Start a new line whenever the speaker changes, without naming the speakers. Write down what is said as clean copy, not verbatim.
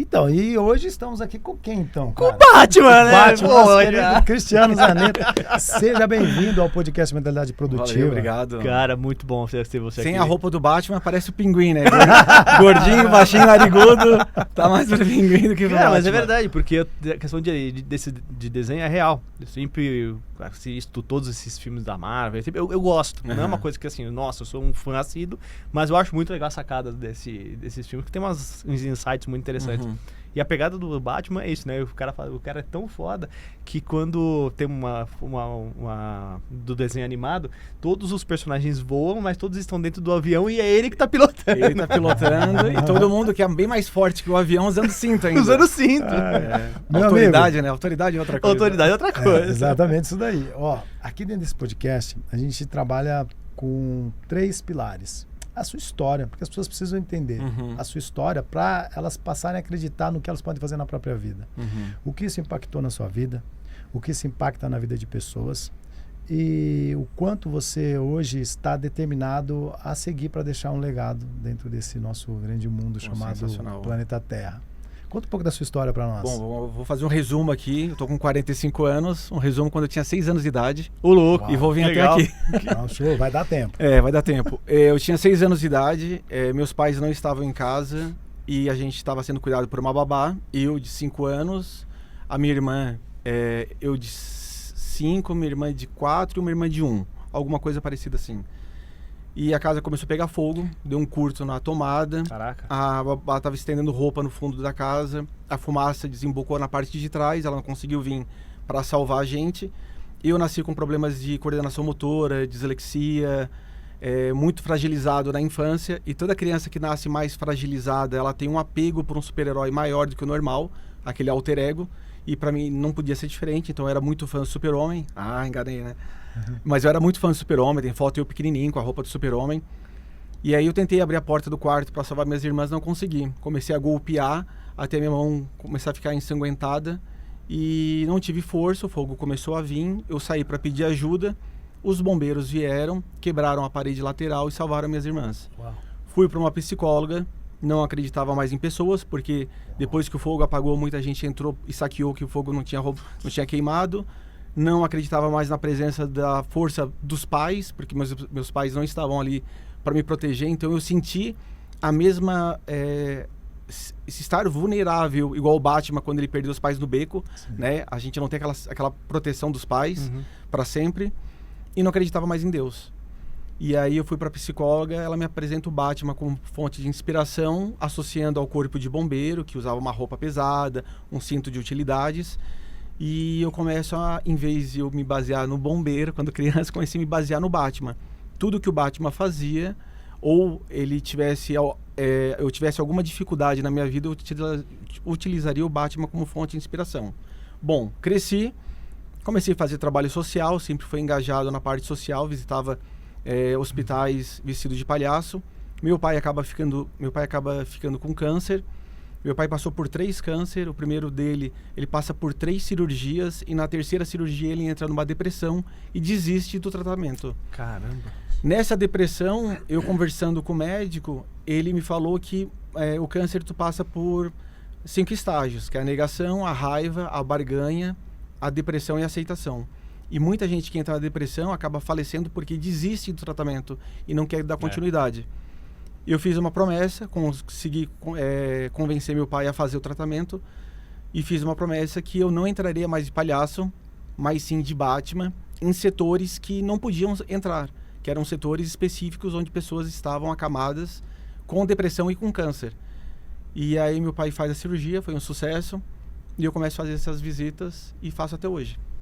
Então, e hoje estamos aqui com quem, então,
Com
cara?
o Batman, né?
Batman, nosso
Pô,
querido Cristiano Zanetti. Seja bem-vindo ao podcast Mentalidade Produtiva.
Valeu, obrigado.
Cara, muito bom ter você
Sem
aqui.
a roupa do Batman, parece o pinguim, né? Gordinho, baixinho, narigudo. Tá mais pro pinguim do que pro
Cara, mas é
Batman.
verdade, porque a questão de desenho é real. Eu sempre assisto todos esses filmes da Marvel. Eu gosto. Não é uma coisa que assim, nossa, eu sou um fã assíduo, mas eu acho muito legal a sacada desses filmes, que tem uns insights muito interessantes. E a pegada do Batman é isso, né? O cara é tão foda que quando tem uma do desenho animado, todos os personagens voam, mas todos estão dentro do avião e é ele que tá pilotando.
Ele tá pilotando e todo mundo que é bem mais forte que o avião usando cinto ainda.
Usando cinto.
Meu
Autoridade,
amigo.
né? Autoridade é outra coisa.
Autoridade é outra coisa.
Exatamente isso daí. Ó, aqui dentro desse podcast, a gente trabalha com 3 pilares. A sua história, porque as pessoas precisam entender a sua história para elas passarem a acreditar no que elas podem fazer na própria vida. O que isso impactou na sua vida, o que isso impacta na vida de pessoas e o quanto você hoje está determinado a seguir para deixar um legado dentro desse nosso grande mundo chamado Planeta Terra. Conta um pouco da sua história para nós.
Bom, eu vou fazer um resumo aqui. Eu tô com 45 anos. Um resumo quando eu tinha 6 anos de idade.
Ô, louco.
Uau, e vou vir
legal.
até aqui.
Não, show, vai dar tempo.
Vai dar tempo. Eu tinha 6 anos de idade. Meus pais não estavam em casa. E a gente estava sendo cuidado por uma babá. Eu de 5 anos. A minha irmã, eu de 5, minha irmã de 4 e uma irmã de 1. Alguma coisa parecida assim. E a casa começou a pegar fogo, deu um curto na tomada.
Caraca.
A babá estava estendendo roupa no fundo da casa. A fumaça desembocou na parte de trás, ela não conseguiu vir para salvar a gente. Eu nasci com problemas de coordenação motora, dislexia, muito fragilizado na infância. E toda criança que nasce mais fragilizada, ela tem um apego por um super-herói maior do que o normal, aquele alter ego. E para mim não podia ser diferente, então eu era muito fã do Super-Homem. Enganei, né? Mas eu era muito fã do Super-Homem, tem foto eu pequenininho com a roupa do Super-Homem. E aí eu tentei abrir a porta do quarto para salvar minhas irmãs, não consegui. Comecei a golpear até minha mão começar a ficar ensanguentada e não tive força, o fogo começou a vir, eu saí para pedir ajuda, os bombeiros vieram, quebraram a parede lateral e salvaram minhas irmãs.
Uau.
Fui para uma psicóloga, não acreditava mais em pessoas, porque depois que o fogo apagou, muita gente entrou e saqueou que o fogo não tinha queimado. Não acreditava mais na presença da força dos pais, porque meus pais não estavam ali para me proteger. Então eu senti a mesma... estar vulnerável, igual o Batman quando ele perdeu os pais no beco, né? A gente não tem aquela proteção dos pais para sempre. E não acreditava mais em Deus. E aí eu fui para a psicóloga, ela me apresenta o Batman como fonte de inspiração, associando ao corpo de bombeiro, que usava uma roupa pesada, um cinto de utilidades. E eu começo em vez de eu me basear no bombeiro, quando criança, comecei a me basear no Batman. Tudo que o Batman fazia, ou eu tivesse alguma dificuldade na minha vida, eu utilizaria o Batman como fonte de inspiração. Bom, cresci, comecei a fazer trabalho social, sempre fui engajado na parte social, visitava hospitais vestido de palhaço. Meu pai acaba ficando com câncer. Meu pai passou por 3 cânceres. O primeiro dele, ele passa por 3 cirurgias e na terceira cirurgia ele entra numa depressão e desiste do tratamento.
Caramba.
Nessa depressão, eu conversando com o médico, ele me falou que o câncer tu passa por 5 estágios, que é a negação, a raiva, a barganha, a depressão e a aceitação. E muita gente que entra na depressão acaba falecendo porque desiste do tratamento e não quer dar continuidade. Eu fiz uma promessa, consegui convencer meu pai a fazer o tratamento e fiz uma promessa que eu não entraria mais de palhaço, mas sim de Batman, em setores que não podiam entrar, que eram setores específicos onde pessoas estavam acamadas com depressão e com câncer. E aí meu pai faz a cirurgia, foi um sucesso, e eu começo a fazer essas visitas e faço até hoje.